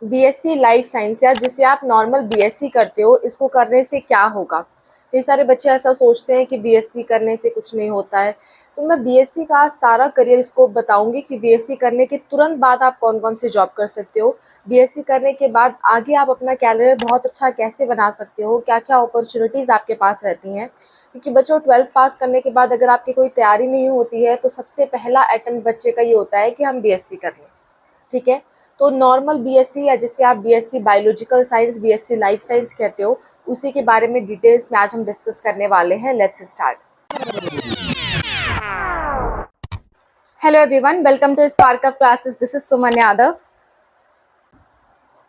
BSc life science या जिसे आप नॉर्मल बीएससी करते हो, इसको करने से क्या होगा। कई सारे बच्चे ऐसा सोचते हैं कि बीएससी करने से कुछ नहीं होता है। तो मैं बीएससी का सारा करियर स्कोप बताऊंगी कि बीएससी करने के तुरंत बाद आप कौन कौन सी जॉब कर सकते हो, बीएससी करने के बाद आगे आप अपना कैरियर बहुत अच्छा कैसे बना सकते हो, क्या क्या अपॉर्चुनिटीज़ आपके पास रहती हैं। क्योंकि बच्चों 12th पास करने के बाद अगर आपकी कोई तैयारी नहीं होती है तो सबसे पहला अटेम्प्ट बच्चे का ये होता है कि हम बीएससी कर लें। ठीक है। तो नॉर्मल बीएससी या जिसे आप BSc biological science, BSc life science कहते हो, उसी के बारे में डिटेल्स में आज हम डिस्कस करने वाले हैं। Let's start. Hello everyone, welcome to spark up classes. This is Suman Yadav.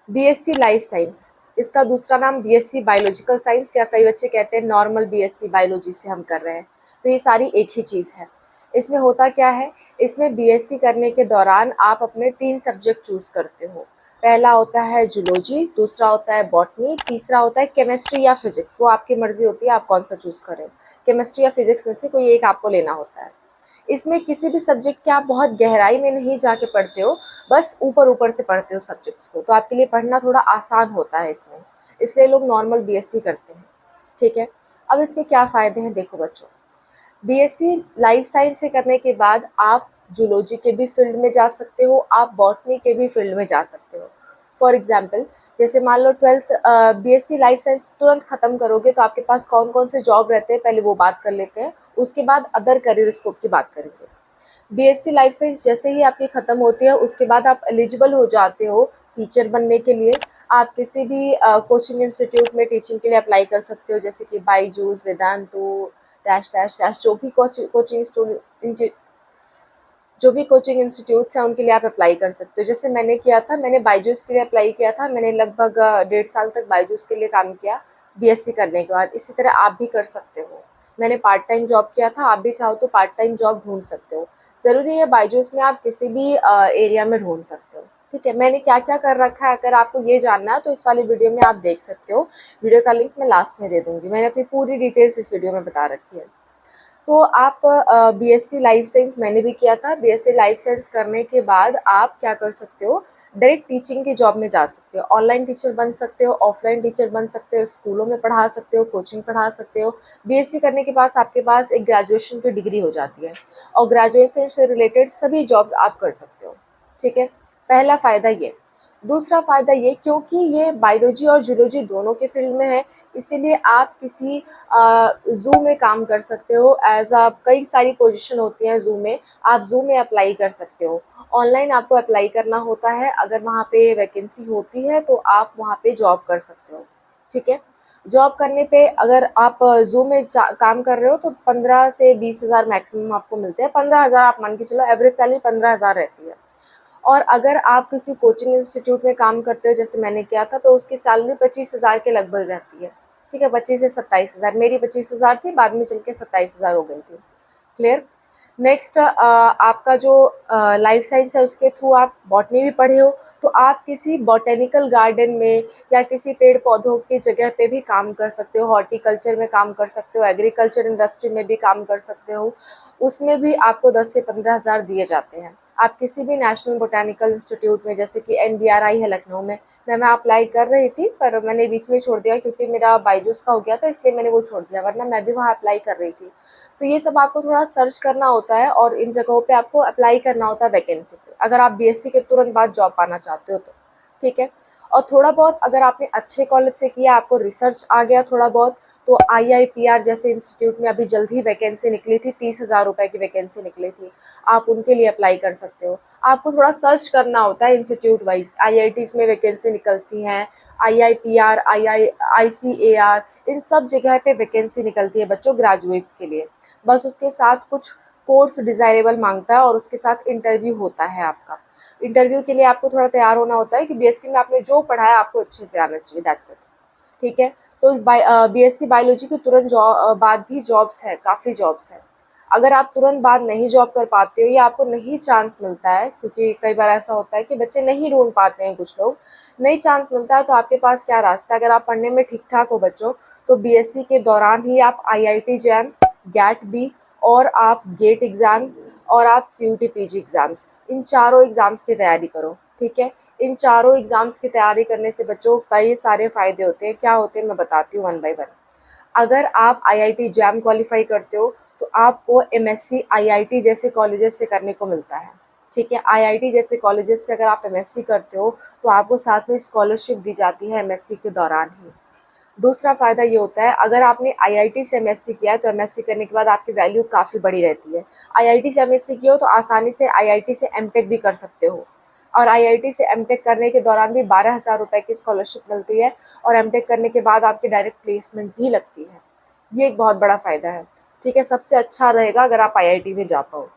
BSc life science, इसका दूसरा नाम बीएससी बायोलॉजिकल साइंस या कई बच्चे कहते हैं नॉर्मल बीएससी बायोलॉजी से हम कर रहे हैं। तो ये सारी एक ही चीज़ है। इसमें होता क्या है, इसमें बीएससी करने के दौरान आप अपने 3 सब्जेक्ट चूज़ करते हो। पहला होता है जूलॉजी, दूसरा होता है बॉटनी, तीसरा होता है केमिस्ट्री या फिजिक्स। वो आपकी मर्जी होती है आप कौन सा चूज़ करें। केमिस्ट्री या फिजिक्स में से कोई एक आपको लेना होता है। इसमें किसी भी सब्जेक्ट के आप बहुत गहराई में नहीं जाके पढ़ते हो, बस ऊपर ऊपर से पढ़ते हो सब्जेक्ट्स को, तो आपके लिए पढ़ना थोड़ा आसान होता है इसमें, इसलिए लोग नॉर्मल बीएससी करते हैं। ठीक है। अब इसके क्या फ़ायदे हैं देखो बच्चों। बीएससी लाइफ साइंस से करने के बाद आप जूलॉजी के भी फील्ड में जा सकते हो, आप बॉटनी के भी फील्ड में जा सकते हो। फॉर एग्जाम्पल, जैसे मान लो 12th बीएससी लाइफ साइंस तुरंत ख़त्म करोगे तो आपके पास कौन कौन से जॉब रहते हैं, पहले वो बात कर लेते हैं। उसके बाद अदर करियर स्कोप की बात करेंगे। बीएससी लाइफ साइंस जैसे ही आपकी ख़त्म होती है उसके बाद आप एलिजिबल हो जाते हो टीचर बनने के लिए। आप किसी भी कोचिंग इंस्टीट्यूट में टीचिंग के लिए अप्लाई कर सकते हो, जैसे कि Byju's, Vedantu, dash dash dash, जो भी कोचिंग इंस्टीट्यूट्स हैं उनके लिए आप अप्लाई कर सकते हो। जैसे मैंने किया था, मैंने बाईजूस के लिए अप्लाई किया था। मैंने लगभग 1.5 साल तक बाईजूस के लिए काम किया बीएससी करने के बाद। इसी तरह आप भी कर सकते हो। मैंने पार्ट टाइम जॉब किया था, आप भी चाहो तो पार्ट टाइम जॉब ढूंढ सकते हो। ज़रूरी है बाईजूस में, आप किसी भी एरिया में ढूंढ सकते हो। ठीक है। मैंने क्या क्या कर रखा है अगर आपको ये जानना है तो इस वाले वीडियो में आप देख सकते हो। वीडियो का लिंक मैं लास्ट में दे दूंगी। मैंने अपनी पूरी डिटेल्स इस वीडियो में बता रखी है। तो आप बीएससी लाइफ साइंस मैंने भी किया था। बीएससी लाइफ साइंस करने के बाद आप क्या कर सकते हो, डायरेक्ट टीचिंग की जॉब में जा सकते हो। ऑनलाइन टीचर बन सकते हो, ऑफलाइन टीचर बन सकते हो, स्कूलों में पढ़ा सकते हो, कोचिंग पढ़ा सकते हो। बीएससी करने के पास आपके पास एक ग्रेजुएशन की डिग्री हो जाती है और ग्रेजुएशन से रिलेटेड सभी जॉब आप कर सकते हो। ठीक है। पहला फ़ायदा ये। दूसरा फ़ायदा ये, क्योंकि ये बायोलॉजी और जूलॉजी दोनों के फील्ड में है, इसीलिए आप किसी ज़ू में काम कर सकते हो। एज आ कई सारी पोजीशन होती हैं ज़ू में, आप ज़ू में अप्लाई कर सकते हो। ऑनलाइन आपको अप्लाई करना होता है, अगर वहाँ पे वैकेंसी होती है तो आप वहाँ पे जॉब कर सकते हो। ठीक है। जॉब करने पे अगर आप ज़ू में काम कर रहे हो तो 15 से 20 हज़ार मैक्सिमम आपको मिलते हैं। 15 हज़ार आप मान के चलो, एवरेज सैलरी 15 हज़ार रहती है। और अगर आप किसी कोचिंग इंस्टीट्यूट में काम करते हो जैसे मैंने किया था, तो उसकी सैलरी 25 हज़ार के लगभग रहती है। ठीक है। 25 से 27 हज़ार, मेरी 25 हज़ार थी, बाद में चल के 27 हज़ार हो गई थी। क्लियर। नेक्स्ट, आपका जो लाइफ साइंस है उसके थ्रू आप बॉटनी भी पढ़े हो, तो आप किसी बॉटेनिकल गार्डन में या किसी पेड़ पौधों की जगह पे भी काम कर सकते हो। हॉर्टिकल्चर में काम कर सकते हो, एग्रीकल्चर इंडस्ट्री में भी काम कर सकते हो। उसमें भी आपको 10 से 15 हज़ार दिए जाते हैं। आप किसी भी नेशनल बोटानिकल इंस्टीट्यूट में, जैसे कि एनबीआरआई है लखनऊ में, मैं अप्लाई कर रही थी पर मैंने बीच में छोड़ दिया क्योंकि मेरा बाईजूस का हो गया था, इसलिए मैंने वो छोड़ दिया, वरना मैं भी वहाँ अप्लाई कर रही थी। तो ये सब आपको थोड़ा सर्च करना होता है और इन जगहों पे आपको अप्लाई करना होता है वैकेंसी पे, अगर आप बीएससी के तुरंत बाद जॉब पाना चाहते हो तो। ठीक है। और थोड़ा बहुत अगर आपने अच्छे कॉलेज से किया, आपको रिसर्च आ गया थोड़ा बहुत, तो आईआईपीआर जैसे इंस्टीट्यूट में अभी जल्द ही वैकेंसी निकली थी, 30 हज़ार रुपये की वैकेंसी निकली थी, आप उनके लिए अप्लाई कर सकते हो। आपको थोड़ा सर्च करना होता है इंस्टीट्यूट वाइज। आईआईटीज़ में वैकेंसी निकलती हैं, आईआईपीआर, आईसीएआर, इन सब जगह पे वैकेंसी निकलती है बच्चों ग्रेजुएट्स के लिए। बस उसके साथ कुछ कोर्स डिज़ायरेबल मांगता है और उसके साथ इंटरव्यू होता है आपका। इंटरव्यू के लिए आपको थोड़ा तैयार होना होता है कि बीएससी में आपने जो पढ़ा है आपको अच्छे से आना चाहिए, दैट्स इट। ठीक है। तो बीएससी बायोलॉजी के तुरंत बाद भी जॉब्स हैं, काफ़ी जॉब्स हैं। अगर आप तुरंत बाद नहीं जॉब कर पाते हो या आपको नहीं चांस मिलता है, क्योंकि कई बार ऐसा होता है कि बच्चे नहीं ढूंढ पाते हैं, कुछ लोग नहीं चांस मिलता है, तो आपके पास क्या रास्ता है। अगर आप पढ़ने में ठीक ठाक हो बच्चों, तो बीएससी के दौरान ही आप आईआईटी जैम, गैट बी, और आप गेट एग्ज़ाम्स और आप सीयूटी पीजी एग्ज़ाम्स, इन चारों एग्ज़ाम्स की तैयारी करो। ठीक है। इन चारों एग्ज़ाम्स की तैयारी करने से बच्चों कई सारे फ़ायदे होते हैं। क्या होते हैं मैं बताती हूँ वन बाय वन। अगर आप आईआईटी जैम क्वालिफ़ाई करते हो तो आपको एमएससी आईआईटी जैसे कॉलेजेस से करने को मिलता है, ठीक है। आईआईटी जैसे कॉलेजेस से अगर आप एमएससी करते हो तो आपको साथ में स्कॉलरशिप दी जाती है एमएससी के दौरान ही। दूसरा फ़ायदा ये होता है, अगर आपने आईआईटी से एमएससी किया है तो एमएससी करने के बाद आपकी वैल्यू काफ़ी बड़ी रहती है। आईआईटी से एमएससी किया हो तो आसानी से आईआईटी से एमटेक भी कर सकते हो, और आईआईटी से एमटेक करने के दौरान भी 12,000 रुपए की स्कॉलरशिप मिलती है, और एमटेक करने के बाद आपकी डायरेक्ट प्लेसमेंट भी लगती है। ये एक बहुत बड़ा फ़ायदा है, ठीक है। सबसे अच्छा रहेगा अगर आप आईआईटी में जा पाओ।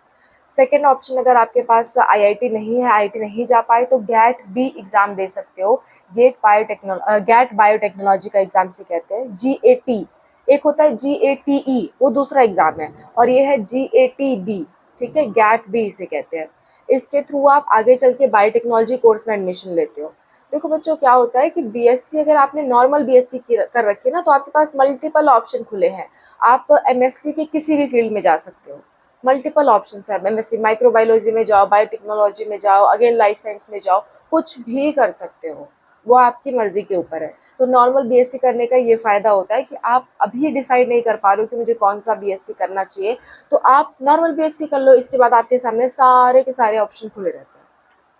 सेकेंड ऑप्शन, अगर आपके पास आईआईटी नहीं है, आईआईटी नहीं जा पाए तो गैट बी एग्ज़ाम दे सकते हो। गैट बायोटेक्नोलॉजी का एग्ज़ाम से कहते हैं, जीएटी। एक होता है जीएटीई, वो दूसरा एग्ज़ाम है, और ये है जीएटीबी, ठीक है, गैट बी इसे कहते हैं। इसके थ्रू आप आगे चल के बायोटेक्नोलॉजी कोर्स में एडमिशन लेते हो। देखो बच्चों, क्या होता है कि बीएससी अगर आपने नॉर्मल बीएससी कर रखी है ना, तो आपके पास मल्टीपल ऑप्शन खुले हैं। आप एमएससी के किसी भी फील्ड में जा सकते हो, मल्टीपल ऑप्शंस है। एमएससी माइक्रोबायोलॉजी में जाओ, बायोटेक्नोलॉजी में जाओ, अगेन लाइफ साइंस में जाओ, कुछ भी कर सकते हो, वो आपकी मर्जी के ऊपर है। तो नॉर्मल बीएससी करने का ये फ़ायदा होता है कि आप अभी डिसाइड नहीं कर पा रहे हो कि मुझे कौन सा बीएससी करना चाहिए, तो आप नॉर्मल बीएससी कर लो, इसके बाद आपके सामने सारे के सारे ऑप्शन खुले रहते हैं,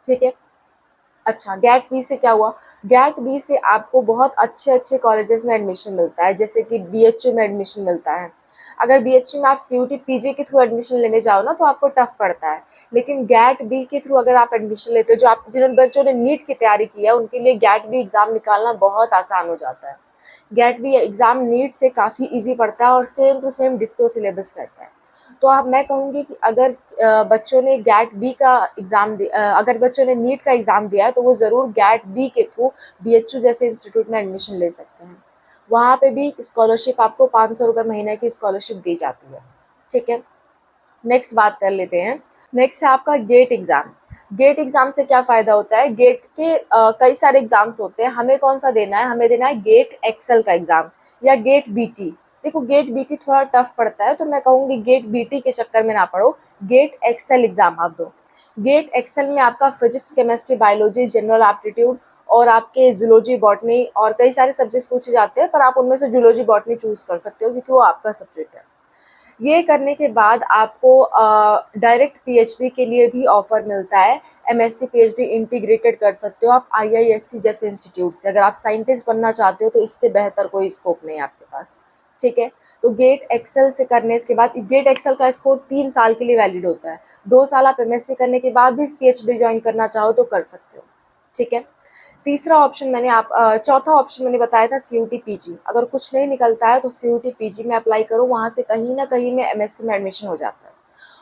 ठीक है। अच्छा, गेट बी से क्या हुआ? गेट बी से आपको बहुत अच्छे अच्छे कॉलेजेस में एडमिशन मिलता है, जैसे कि बीएचयू में एडमिशन मिलता है। अगर बीएचयू में आप सीयूटी पीजी के थ्रू एडमिशन लेने जाओ ना, तो आपको टफ पड़ता है, लेकिन गेट बी के थ्रू अगर आप एडमिशन लेते हो, जो आप जिन बच्चों ने नीट की तैयारी की है उनके लिए गेट बी एग्ज़ाम निकालना बहुत आसान हो जाता है। गेट बी एग्ज़ाम नीट से काफ़ी ईजी पड़ता है और same to same ditto syllabus रहता है। तो आप मैं कहूँगी कि अगर बच्चों ने गेट बी का अगर बच्चों ने नीट का एग्ज़ाम दिया है तो वो ज़रूर गेट बी के थ्रू बीएचयू जैसे इंस्टीट्यूट में एडमिशन ले सकते हैं। वहाँ पे भी स्कॉलरशिप आपको 500 रुपये महीने की स्कॉलरशिप दी जाती है, ठीक है। नेक्स्ट बात कर लेते हैं। नेक्स्ट है आपका गेट एग्ज़ाम। गेट एग्ज़ाम से क्या फ़ायदा होता है? गेट के कई सारे एग्ज़ाम्स होते हैं, हमें कौन सा देना है? हमें देना है गेट एक्सेल का एग्ज़ाम या गेट बीटी। देखो, गेट बीटी थोड़ा टफ पड़ता है, तो मैं कहूँगी गेट बीटी के चक्कर में ना पड़ो, गेट एक्सेल एग्ज़ाम आप दो। गेट एक्सेल में आपका physics, chemistry, biology, general aptitude और आपके जूलॉजी, बॉटनी और कई सारे सब्जेक्ट्स पूछे जाते हैं, पर आप उनमें से जूलॉजी, बॉटनी चूज़ कर सकते हो क्योंकि वो आपका सब्जेक्ट है। ये करने के बाद आपको डायरेक्ट पीएचडी के लिए भी ऑफ़र मिलता है। एमएससी पीएचडी इंटीग्रेटेड कर सकते हो आप आईआईएससी जैसे इंस्टीट्यूट से। अगर आप साइंटिस्ट बनना चाहते हो तो इससे बेहतर कोई स्कोप नहीं है आपके पास, ठीक है। तो गेट एक्सेल से करने के बाद गेट एक्सेल का स्कोर 3 साल के लिए वैलिड होता है। 2 साल आप एमएससी करने के बाद भी पीएचडी ज्वाइन करना चाहो तो कर सकते हो, ठीक है। चौथा ऑप्शन मैंने बताया था सीयूटी पीजी। अगर कुछ नहीं निकलता है तो सीयूटी पीजी में अप्लाई करो, वहाँ से कहीं ना कहीं में एमएससी में एडमिशन हो जाता है।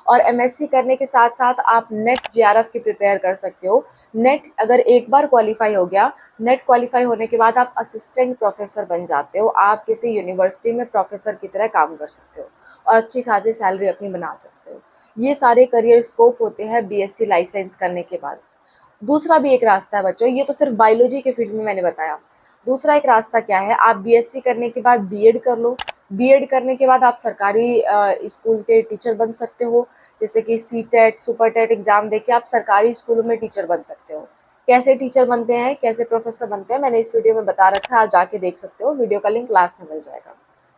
और एमएससी करने के साथ साथ आप नेट जेआरएफ की प्रिपेयर कर सकते हो। नेट अगर एक बार क्वालिफाई हो गया, नेट क्वालिफाई होने के बाद आप असिस्टेंट प्रोफेसर बन जाते हो। आप किसी यूनिवर्सिटी में प्रोफेसर की तरह काम कर सकते हो और अच्छी खासी सैलरी अपनी बना सकते हो। ये सारे करियर स्कोप होते हैं बीएससी लाइफ साइंस करने के बाद। दूसरा भी एक रास्ता है बच्चों, ये तो सिर्फ बायोलॉजी के फील्ड में मैंने बताया। दूसरा एक रास्ता क्या है? आप बीएससी करने के बाद बीएड कर लो। बीएड करने के बाद आप सरकारी स्कूल के टीचर बन सकते हो, जैसे कि सीटेट, सुपर टेट एग्ज़ाम देके आप सरकारी स्कूलों में टीचर बन सकते हो। कैसे टीचर बनते हैं, कैसे प्रोफेसर बनते हैं, मैंने इस वीडियो में बता रखा है, आप जाके देख सकते हो, वीडियो का लिंक लास्ट में मिल जाएगा,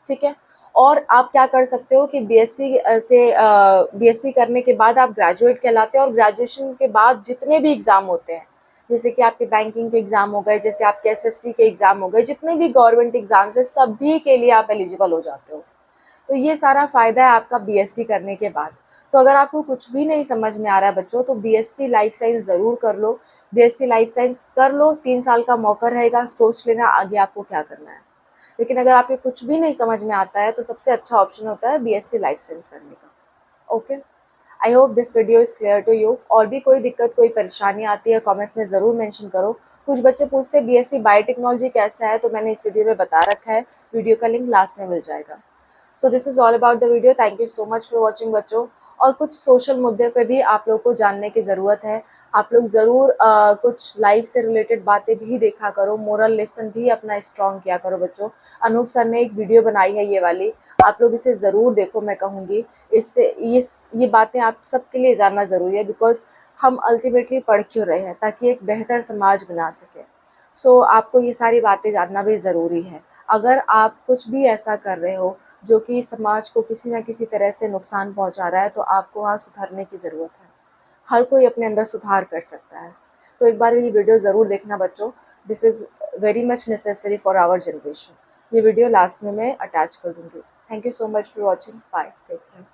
ठीक है। और आप क्या कर सकते हो कि बीएससी करने के बाद आप ग्रेजुएट कहलाते हो, और ग्रेजुएशन के बाद जितने भी एग्ज़ाम होते हैं, जैसे कि आपके बैंकिंग के एग्ज़ाम हो गए, जैसे आपके एसएससी के एग्ज़ाम हो गए, जितने भी गवर्नमेंट एग्ज़ाम्स हैं सभी के लिए आप एलिजिबल हो जाते हो। तो ये सारा फ़ायदा है आपका बीएससी करने के बाद। तो अगर आपको कुछ भी नहीं समझ में आ रहा है बच्चों, तो बीएससी लाइफ साइंस ज़रूर कर लो। बीएससी लाइफ साइंस कर लो, 3 साल का मौका रहेगा, सोच लेना आगे आपको क्या करना है। लेकिन अगर आपको कुछ भी नहीं समझ में आता है तो सबसे अच्छा ऑप्शन होता है बीएससी लाइफ साइंस करने का। Okay, I hope this video is clear to you. और भी कोई दिक्कत, कोई परेशानी आती है कमेंट्स में ज़रूर मेंशन करो। कुछ बच्चे पूछते हैं बीएससी बायोटेक्नोलॉजी कैसा है, तो मैंने इस वीडियो में बता रखा है, वीडियो का लिंक लास्ट में मिल जाएगा। So this is all about the video. Thank you so much for watching बच्चों। और कुछ सोशल मुद्दे पे भी आप लोग को जानने की ज़रूरत है। आप लोग ज़रूर कुछ लाइफ से रिलेटेड बातें भी देखा करो, मोरल लेसन भी अपना स्ट्रॉन्ग किया करो बच्चों। अनूप सर ने एक वीडियो बनाई है ये वाली, आप लोग इसे ज़रूर देखो। मैं कहूँगी इससे ये बातें आप सबके लिए जानना ज़रूरी है, बिकॉज हम अल्टीमेटली पढ़ क्यों रहे हैं? ताकि एक बेहतर समाज बना सकें। सो आपको ये सारी बातें जानना भी ज़रूरी है। अगर आप कुछ भी ऐसा कर रहे हो जो कि समाज को किसी न किसी तरह से नुकसान पहुँचा रहा है, तो आपको वहाँ सुधरने की ज़रूरत है। हर कोई अपने अंदर सुधार कर सकता है। तो एक बार ये वीडियो ज़रूर देखना बच्चों, this is very much necessary for our generation. ये वीडियो लास्ट में मैं अटैच कर दूँगी। Thank you so much for watching. Bye, take care.